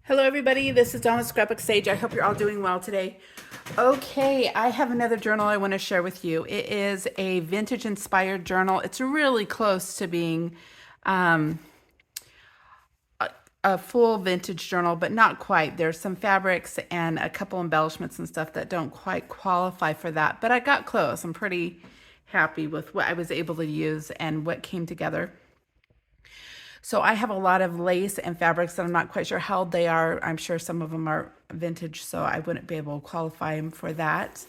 Hello everybody, this is Dawn with Scrapbook Sage. I hope you're all doing well today. Okay, I have another journal I want to share with you. It is a vintage inspired journal. It's really close to being um, a full vintage journal, but not quite. There's some fabrics and a couple embellishments and stuff that don't quite qualify for that, but I got close. I'm pretty happy with what I was able to use and what came together. So I have a lot of lace and fabrics that I'm not quite sure how old they are. I'm sure some of them are vintage, so I wouldn't be able to qualify them for that.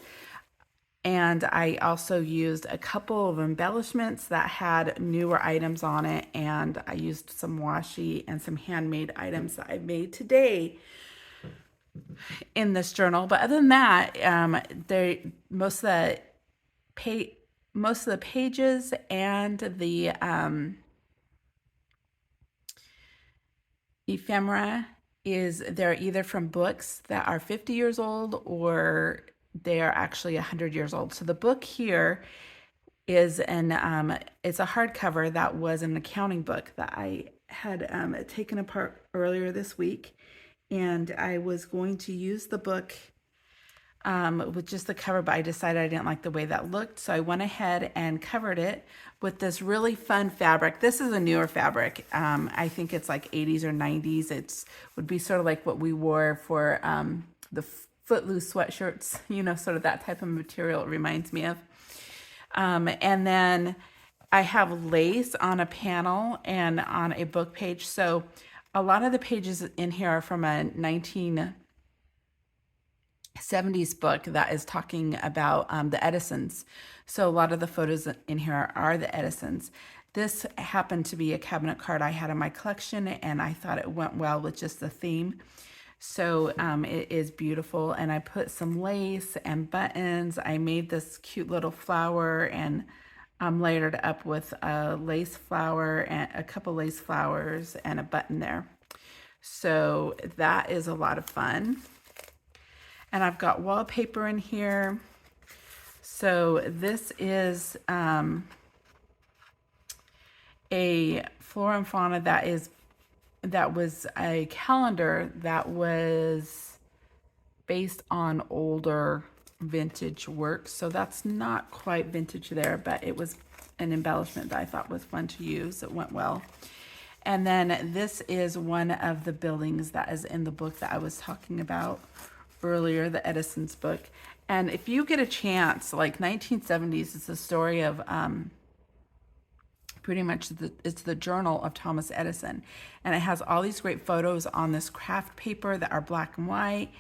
And I also used a couple of embellishments that had newer items on it, and I used some washi and some handmade items that I made today in this journal. But other than that, most of the most of the pages and the ephemera they're either from books that are 50 years old or they are actually 100 years old. So the book here is it's a hardcover that was an accounting book that I had taken apart earlier this week, and I was going to use the book with just the cover, but I decided I didn't like the way that looked. So I went ahead and covered it with this really fun fabric. This is a newer fabric. I think it's like 80s or 90s. It would be sort of like what we wore for the Footloose sweatshirts, you know, sort of that type of material it reminds me of. And then I have lace on a panel and on a book page. So a lot of the pages in here are from a 1970s book that is talking about the Edisons. So a lot of the photos in here are the Edisons. This happened to be a cabinet card I had in my collection, and I thought it went well with just the theme. So it is beautiful, and I put some lace and buttons. I made this cute little flower and layered it up with a lace flower and a couple lace flowers and a button there. So that is a lot of fun. And I've got wallpaper in here. So this is a flora and fauna that was a calendar that was based on older vintage work. So that's not quite vintage there, but it was an embellishment that I thought was fun to use. It went well. And then this is one of the buildings that is in the book that I was talking about earlier, the Edison's book. And if you get a chance, like 1970s, it's a story of pretty much it's the journal of Thomas Edison, and it has all these great photos on this craft paper that are black and white,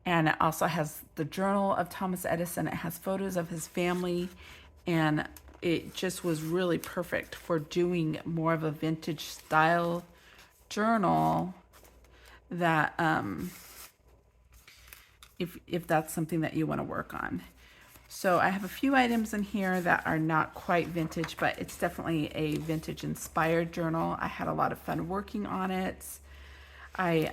and it also has the journal of Thomas Edison. It has photos of his family, and it just was really perfect for doing more of a vintage style journal that if that's something that you want to work on. So I have a few items in here that are not quite vintage, but it's definitely a vintage inspired journal. I had a lot of fun working on it. I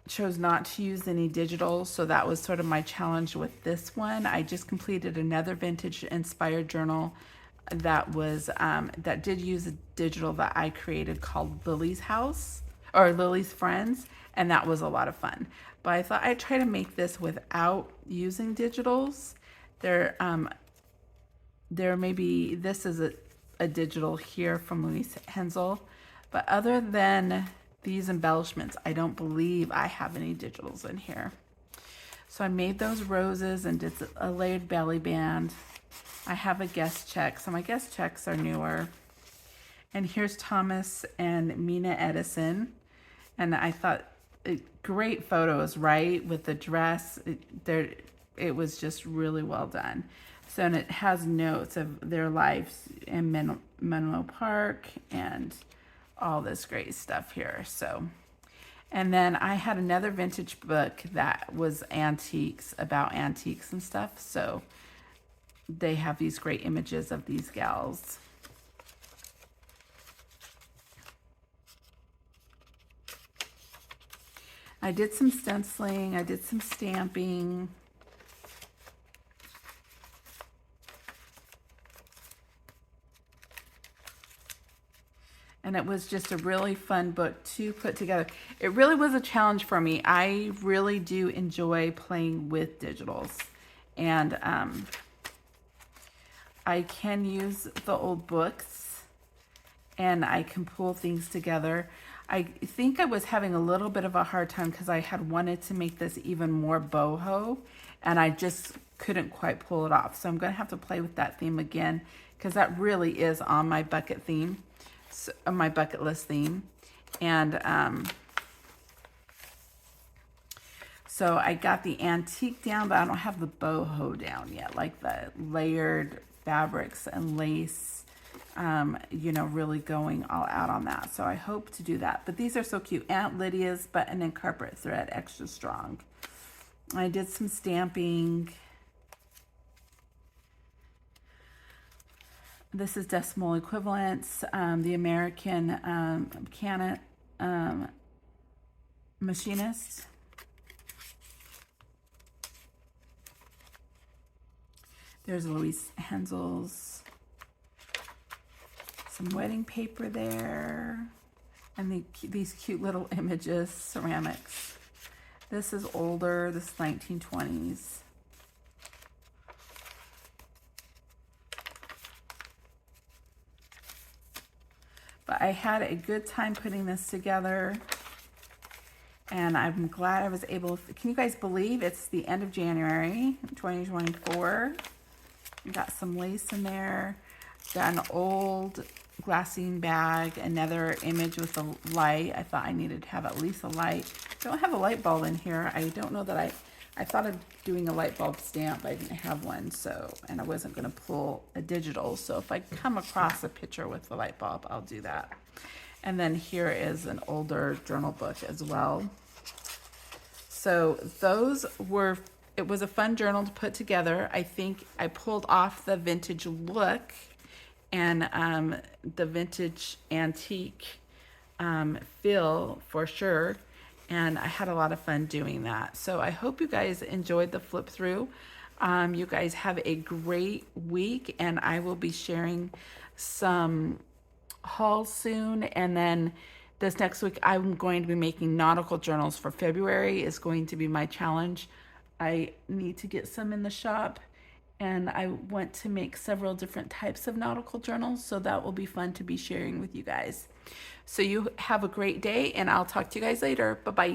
chose not to use any digital, so that was sort of my challenge with this one. I just completed another vintage inspired journal that was that did use a digital that I created called Lillie's House or Lillie's Friends, and that was a lot of fun. But I thought I'd try to make this without using digitals. There may be, this is a digital here from Louise Hensel, but other than these embellishments, I don't believe I have any digitals in here. So I made those roses and did a layered belly band. I have a guest check, so my guest checks are newer. And here's Thomas and Mina Edison. And I thought, great photos, right? With the dress, it was just really well done. So, and it has notes of their lives in Menlo Park and all this great stuff here. So, and then I had another vintage book that was antiques, about antiques and stuff. So they have these great images of these gals. I did some stenciling, I did some stamping. And it was just a really fun book to put together. It really was a challenge for me. I really do enjoy playing with digitals. And I can use the old books and I can pull things together. I think I was having a little bit of a hard time because I had wanted to make this even more boho and I just couldn't quite pull it off. So I'm going to have to play with that theme again because that really is on my bucket theme, so, my bucket list theme. And so I got the antique down, but I don't have the boho down yet, like the layered fabrics and lace, you know, really going all out on that. So I hope to do that. But these are so cute. Aunt Lydia's button and carpet thread, extra strong. I did some stamping. This is decimal equivalents, the American Canon Machinist. There's Louise Hensel's, some wedding paper there, and these cute little images, ceramics. This is older, this is 1920s. But I had a good time putting this together, and I'm glad I was able to, can you guys believe it's the end of January 2024? Got some lace in there, got an old glassine bag, another image with a light. I thought I needed to have at least a light. Don't have a light bulb in here. I don't know that I thought of doing a light bulb stamp, but I didn't have one, so, and I wasn't going to pull a digital, so if I come across a picture with the light bulb, I'll do that. And then here is an older journal book as well. So those were, it was a fun journal to put together. I think I pulled off the vintage look and the vintage antique feel for sure. And I had a lot of fun doing that. So I hope you guys enjoyed the flip through. You guys have a great week, and I will be sharing some hauls soon. And then this next week, I'm going to be making nautical journals for February. Is going to be my challenge. I need to get some in the shop, and I want to make several different types of nautical journals. So that will be fun to be sharing with you guys. So you have a great day, and I'll talk to you guys later. Bye-bye.